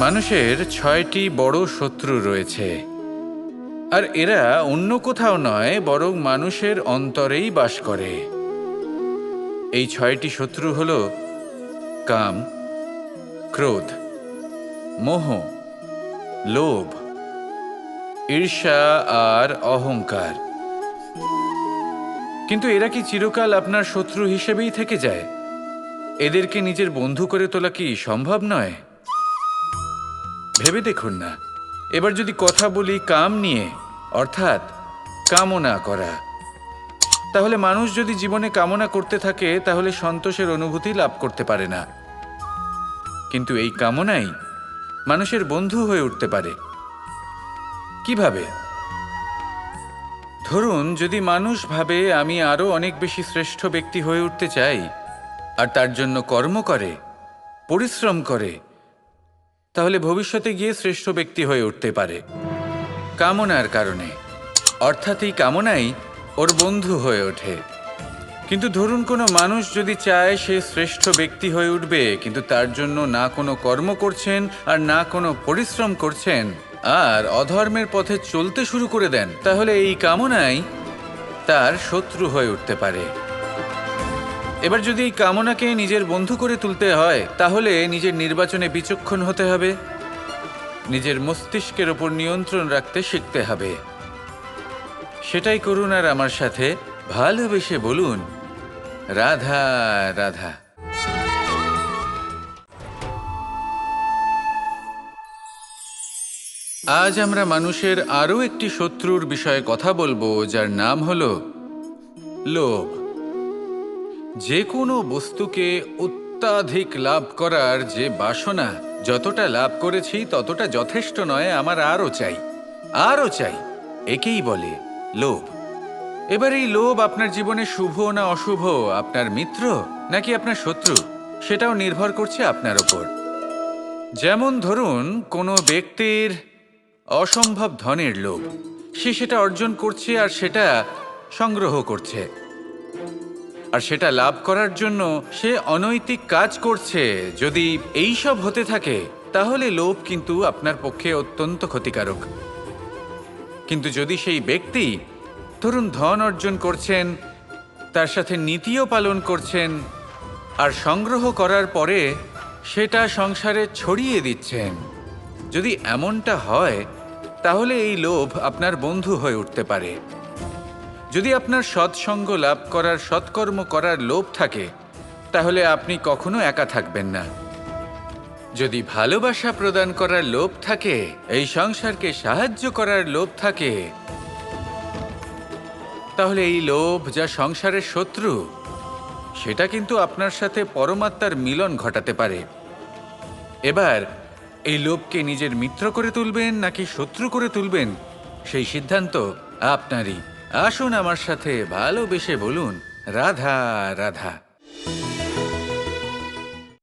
মানুষের ৬টি বড় শত্রু রয়েছে, আর এরা অন্য কোথাও নয় বরং মানুষের অন্তরেই বাস করে। এই ৬টি শত্রু হল কাম, ক্রোধ, মোহ, লোভ, ঈর্ষা আর অহংকার। কিন্তু এরা কি চিরকাল আপনার শত্রু হিসেবেই থেকে যায়? এদেরকে নিজের বন্ধু করে তোলা কি সম্ভব নয়? ভেবে দেখুন না। এবার যদি কথা বলি কাম নিয়ে, অর্থাৎ কামনা করা, তাহলে মানুষ যদি জীবনে কামনা করতে থাকে তাহলে সন্তোষের অনুভূতি লাভ করতে পারে না। কিন্তু এই কামনাই মানুষের বন্ধু হয়ে উঠতে পারে। কিভাবে? ধরুন, যদি মানুষ ভাবে আমি আরো অনেক বেশি শ্রেষ্ঠ ব্যক্তি হয়ে উঠতে চাই, আর তার জন্য কর্ম করে, পরিশ্রম করে, তাহলে ভবিষ্যতে গিয়ে শ্রেষ্ঠ ব্যক্তি হয়ে উঠতে পারে কামনার কারণে। অর্থাৎ এই কামনাই ওর বন্ধু হয়ে ওঠে। কিন্তু ধরুন, কোনো মানুষ যদি চায় সে শ্রেষ্ঠ ব্যক্তি হয়ে উঠবে, কিন্তু তার জন্য না কোনো কর্ম করছেন আর না কোনো পরিশ্রম করছেন, আর অধর্মের পথে চলতে শুরু করে দেন, তাহলে এই কামনাই তার শত্রু হয়ে উঠতে পারে। এবার যদি এই কামনাকে নিজের বন্ধু করে তুলতে হয়, তাহলে নিজের নির্বাচনে বিচক্ষণ হতে হবে, নিজের মস্তিষ্কের ওপর নিয়ন্ত্রণ রাখতে শিখতে হবে। সেটাই করুন আর আমার সাথে ভালোবেসে বলুন, রাধা রাধা। আজ আমরা মানুষের আরও একটি শত্রুর বিষয়ে কথা বলবো, যার নাম হলো লোভ। যে কোনো বস্তুকে অত্যাধিক লাভ করার যে বাসনা, যতটা লাভ করেছি ততটা যথেষ্ট নয়, আমার আরও চাই, আরও চাই, একেই বলে লোভ। এবার এই লোভ আপনার জীবনে শুভ না অশুভ, আপনার মিত্র নাকি আপনার শত্রু, সেটাও নির্ভর করছে আপনার ওপর। যেমন ধরুন, কোনো ব্যক্তির অসম্ভব ধনের লোভ, সে সেটা অর্জন করছে আর সেটা সংগ্রহ করছে, আর সেটা লাভ করার জন্য সে অনৈতিক কাজ করছে। যদি এই সব হতে থাকে তাহলে লোভ কিন্তু আপনার পক্ষে অত্যন্ত ক্ষতিকারক। কিন্তু যদি সেই ব্যক্তি ধরুন ধন অর্জন করছেন, তার সাথে নীতিও পালন করছেন, আর সংগ্রহ করার পরে সেটা সংসারে ছড়িয়ে দিচ্ছেন, যদি এমনটা হয় তাহলে এই লোভ আপনার বন্ধু হয়ে উঠতে পারে। যদি আপনার সৎসঙ্গ লাভ করার, সৎকর্ম করার লোভ থাকে, তাহলে আপনি কখনো একা থাকবেন না। যদি ভালোবাসা প্রদান করার লোভ থাকে, এই সংসারকে সাহায্য করার লোভ থাকে, তাহলে এই লোভ, যা সংসারের শত্রু, সেটা কিন্তু আপনার সাথে পরমাত্মার মিলন ঘটাতে পারে। এবার এই লোভকে নিজের মিত্র করে তুলবেন নাকি শত্রু করে তুলবেন, সেই সিদ্ধান্ত আপনারই। আসুন আমার সাথে ভালোবেসে বলুন, রাধা রাধা।